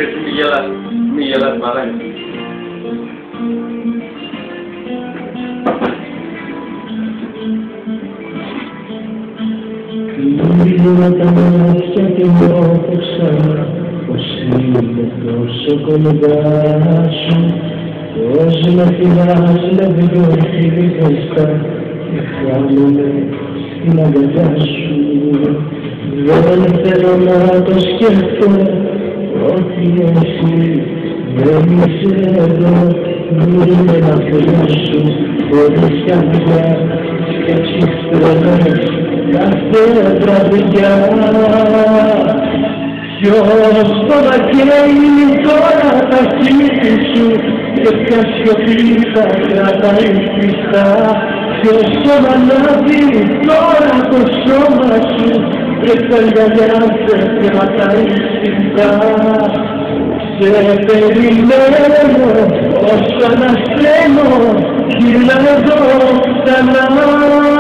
εσύ μη γελάς μαλάκα. Κλείνω τα μάτια και νιώθω ξανά πως είναι τόσο κοντά σου, πως με φυλάς με δυο μπροστά και χάνομαι στην αγκαλιά σου. Δεν θέλω να το σκεφτώ ότι εσύ δεν είσαι εδώ, μείνε να φιλώσω χωρίς καρδιά, σκέψεις τρελές κάθε βραδιά. Ποιος τώρα καίει τώρα τα χείλη σου και ποια σιωπή θα κρατάει πιστά, ποιος τώρα ανάβει τώρα το σώμα σου και τα αγκαλιά δεν κρατάει πιστά. Σε περιμένω όσο ανασταίνω, γυρνά εδώ ξανά.